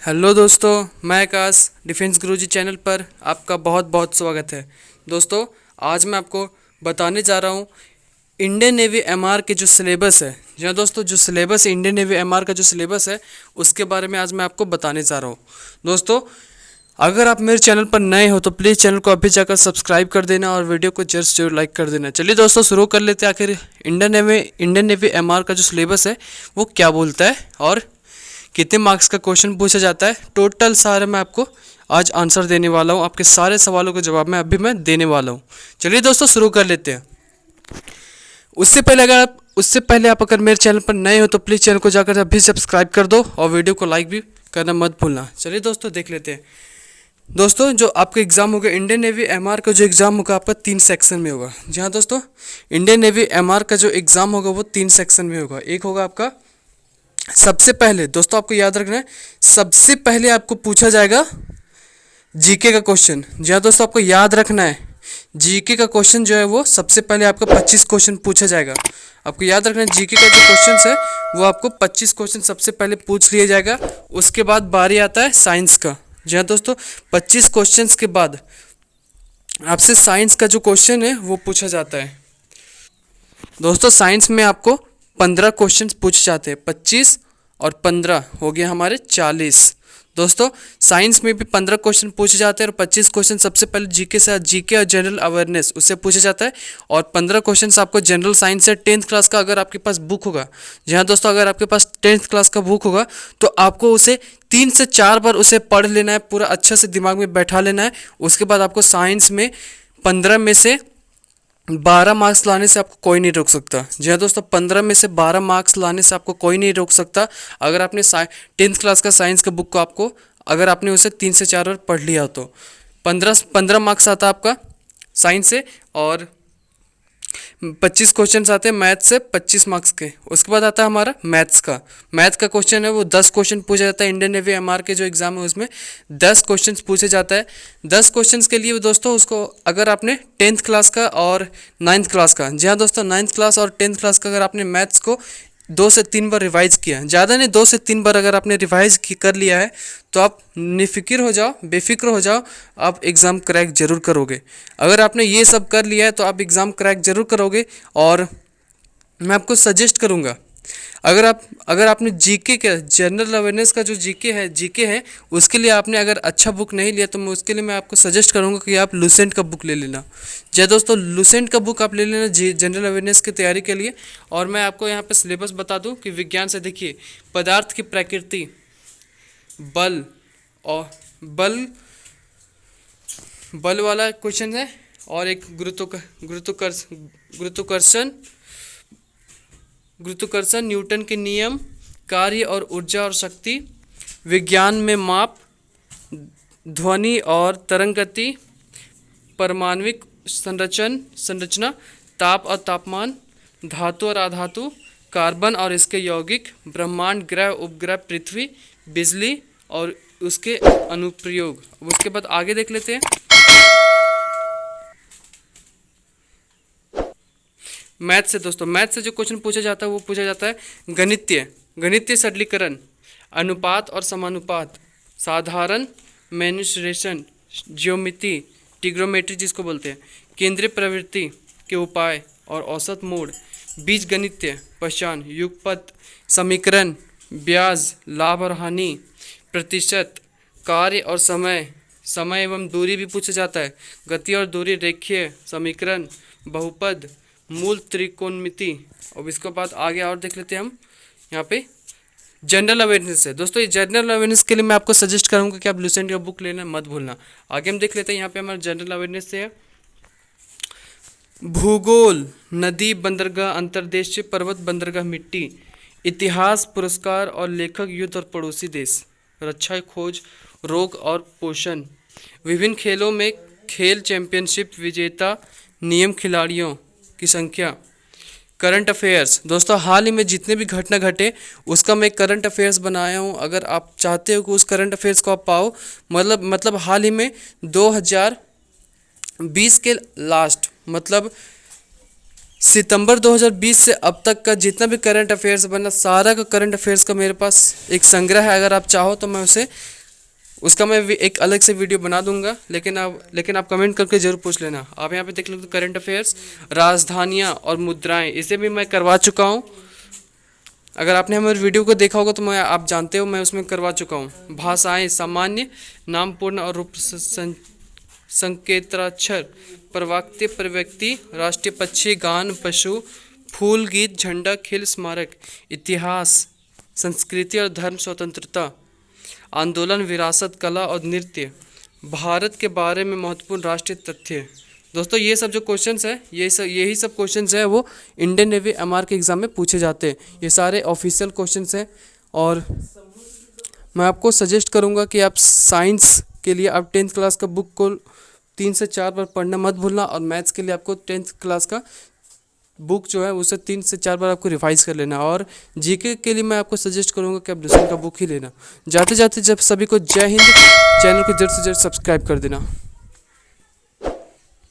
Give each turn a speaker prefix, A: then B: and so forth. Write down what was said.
A: Hello दोस्तों, मैं आकाश defence गुरुजी channel पर आपका बहुत बहुत स्वागत है। दोस्तों, आज मैं आपको बताने जा रहा हूँ इंडियन नेवी एमआर के जो सिलेबस है। जी हाँ दोस्तों, जो सिलेबस है इंडियन नेवी एमआर का जो सिलेबस है उसके बारे में आज मैं आपको बताने जा रहा हूँ। दोस्तों, अगर आप मेरे चैनल पर नए हो तो प्लीज़ चैनल को अभी जाकर सब्सक्राइब कर देना और वीडियो को जरूर जरूर लाइक कर देना। चलिए दोस्तों, शुरू कर लेते हैं। आखिर इंडियन नेवी एमआर का जो सिलेबस है वो क्या बोलता है और कितने मार्क्स का क्वेश्चन पूछा जाता है, टोटल सारे मैं आपको आज आंसर देने वाला हूँ। आपके सारे सवालों का जवाब मैं देने वाला हूँ। चलिए दोस्तों, शुरू कर लेते हैं। उससे पहले आप अगर मेरे चैनल पर नए हो तो प्लीज़ चैनल को जाकर अभी सब्सक्राइब कर दो और वीडियो को लाइक भी करना मत भूलना। चलिए दोस्तों, देख लेते हैं। दोस्तों, जो आपका एग्ज़ाम होगा इंडियन नेवी एमआर का जो एग्ज़ाम होगा आपका 3 सेक्शन में होगा। जी हाँ दोस्तों, इंडियन नेवी एमआर का जो एग्ज़ाम होगा वो 3 सेक्शन में होगा। एक होगा आपका, सबसे पहले दोस्तों आपको याद रखना है, सबसे पहले आपको पूछा जाएगा जीके का क्वेश्चन। जी हाँ दोस्तों, आपको याद रखना है जीके का क्वेश्चन जो है वो सबसे पहले आपका 25 क्वेश्चन पूछा जाएगा। आपको याद रखना है जीके का जो क्वेश्चन है वो आपको 25 क्वेश्चन सबसे पहले पूछ लिया जाएगा। उसके बाद बारी आता है साइंस का। जी हाँ दोस्तों, 25 क्वेश्चन के बाद आपसे साइंस का जो क्वेश्चन है वो पूछा जाता है। दोस्तों, साइंस में आपको 15 क्वेश्चन पूछे जाते हैं। 25 और 15 हो गए हमारे 40। दोस्तों, साइंस में भी 15 क्वेश्चन पूछे जाते हैं और 25 क्वेश्चन सबसे पहले जीके और जनरल अवेयरनेस उससे पूछा जाता है। और 15 क्वेश्चन आपको जनरल साइंस से 10th क्लास का अगर आपके पास बुक होगा। जी हाँ दोस्तों, अगर आपके पास 10th क्लास का बुक होगा तो आपको उसे 3 से 4 बार उसे पढ़ लेना है, पूरा अच्छे से दिमाग में बैठा लेना है। उसके बाद आपको साइंस में 15 में से 12 मार्क्स लाने से आपको कोई नहीं रोक सकता। जी हाँ दोस्तों, 15 में से 12 मार्क्स लाने से आपको कोई नहीं रोक सकता। अगर आपने 10th क्लास का साइंस का बुक को आपको अगर आपने उसे 3 से 4 बार पढ़ लिया तो 15 मार्क्स आता है आपका साइंस से। और 25 क्वेश्चन आते हैं मैथ से 25 मार्क्स के। उसके बाद आता है हमारा मैथ्स का क्वेश्चन है वो 10 क्वेश्चन पूछा जाता है। इंडियन नेवी एमआर के जो एग्जाम है उसमें 10 क्वेश्चन पूछे जाता है। 10 क्वेश्चन के लिए दोस्तों उसको अगर आपने 10th क्लास का और 9th क्लास का, जी हाँ दोस्तों, 9th क्लास और 10th क्लास का अगर आपने मैथ्स को 2 से 3 बार रिवाइज किया, ज़्यादा नहीं 2 से 3 बार अगर आपने रिवाइज कर लिया है तो आप निफिक्र हो जाओ, बेफिक्र हो जाओ, आप एग्ज़ाम क्रैक जरूर करोगे। अगर आपने ये सब कर लिया है तो आप एग्ज़ाम क्रैक जरूर करोगे। और मैं आपको सजेस्ट करूँगा, अगर आपने जीके का जनरल अवेयरनेस का जो जीके है उसके लिए आपने अगर अच्छा बुक नहीं लिया तो उसके लिए मैं आपको सजेस्ट करूँगा कि आप लूसेंट का बुक ले लेना। जय दोस्तों, लूसेंट का बुक आप ले लेना जनरल अवेयरनेस की तैयारी के लिए। और मैं आपको यहाँ पे सिलेबस बता दूँ कि विज्ञान से देखिए, पदार्थ की प्रकृति, बल और बल वाला क्वेश्चन है। और एक गुरुत्वाकर्षण, न्यूटन के नियम, कार्य और ऊर्जा और शक्ति, विज्ञान में माप, ध्वनि और तरंग गति, परमाणविक संरचना, ताप और तापमान, धातु और अधातु, कार्बन और इसके यौगिक, ब्रह्मांड, ग्रह, उपग्रह, पृथ्वी, बिजली और उसके अनुप्रयोग। उसके बाद आगे देख लेते हैं। मैथ से दोस्तों, मैथ से जो क्वेश्चन पूछा जाता है वो पूछा जाता है गणितीय सरलीकरण, अनुपात और समानुपात, साधारण मेन्सुरेशन, ज्योमिति, ट्रिग्नोमेट्री जिसको बोलते हैं, केंद्रीय प्रवृत्ति के उपाय और औसत मोड, बीजगणितीय पहचान, युगपत, समीकरण, ब्याज, लाभ और हानि, प्रतिशत, कार्य और समय एवं दूरी भी पूछा जाता है, गति और दूरी, रेखीय समीकरण, बहुपद, मूल त्रिकोणमिति। और इसके बाद आगे और देख लेते हैं हम यहाँ पे जनरल अवेयरनेस है। दोस्तों, ये जनरल अवेयरनेस के लिए मैं आपको सजेस्ट करूँगा कि आप लूसेंट का बुक लेना मत भूलना। आगे हम देख लेते हैं यहाँ पे हमारा जनरल अवेयरनेस से है भूगोल, नदी, बंदरगाह, अंतर्देशीय पर्वत, बंदरगाह, मिट्टी, इतिहास, पुरस्कार और लेखक, युद्ध और पड़ोसी देश, रक्षा, खोज, रोग और पोषण, विभिन्न खेलों में खेल चैंपियनशिप विजेता, नियम, खिलाड़ियों की संख्या, करंट अफेयर्स। दोस्तों, हाल ही में जितने भी घटना घटे उसका मैं करंट अफेयर्स बनाया हूँ। अगर आप चाहते हो कि उस करंट अफेयर्स को आप पाओ, मतलब हाल ही में 2020 के लास्ट, मतलब सितंबर 2020 से अब तक का जितना भी करंट अफेयर्स बना, सारा का करंट अफेयर्स का मेरे पास एक संग्रह है। अगर आप चाहो तो मैं उसका मैं एक अलग से वीडियो बना दूंगा, लेकिन आप कमेंट करके जरूर पूछ लेना। आप यहाँ पे देख लो करंट अफेयर्स, राजधानियाँ और मुद्राएं, इसे भी मैं करवा चुका हूँ। अगर आपने हमारे वीडियो को देखा होगा तो आप जानते हो मैं उसमें करवा चुका हूँ। भाषाएं, सामान्य, नाम, पूर्ण और रूप संकेताक्षर, प्रवक्ति, प्रव्यक्ति, राष्ट्रीय पक्षी, गान, पशु, फूल, गीत, झंडा, खेल, स्मारक, इतिहास, संस्कृति और धर्म, स्वतंत्रता आंदोलन, विरासत, कला और नृत्य, भारत के बारे में महत्वपूर्ण राष्ट्रीय तथ्य। दोस्तों ये सब जो क्वेश्चंस है, यही सब क्वेश्चंस है वो इंडियन नेवी एमआर के एग्ज़ाम में पूछे जाते हैं। ये सारे ऑफिशियल क्वेश्चंस हैं। और मैं आपको सजेस्ट करूंगा कि आप साइंस के लिए आप 10th क्लास का बुक को 3 से 4 बार पढ़ना मत भूलना, और मैथ्स के लिए आपको 10th क्लास का बुक जो है उसे 3 से 4 बार आपको रिवाइज कर लेना। और जीके के लिए मैं आपको सजेस्ट करूंगा कि आप लुसेंट का बुक ही लेना। जाते जाते जब सभी को जय हिंद, चैनल को जल्द से जल्द सब्सक्राइब कर देना।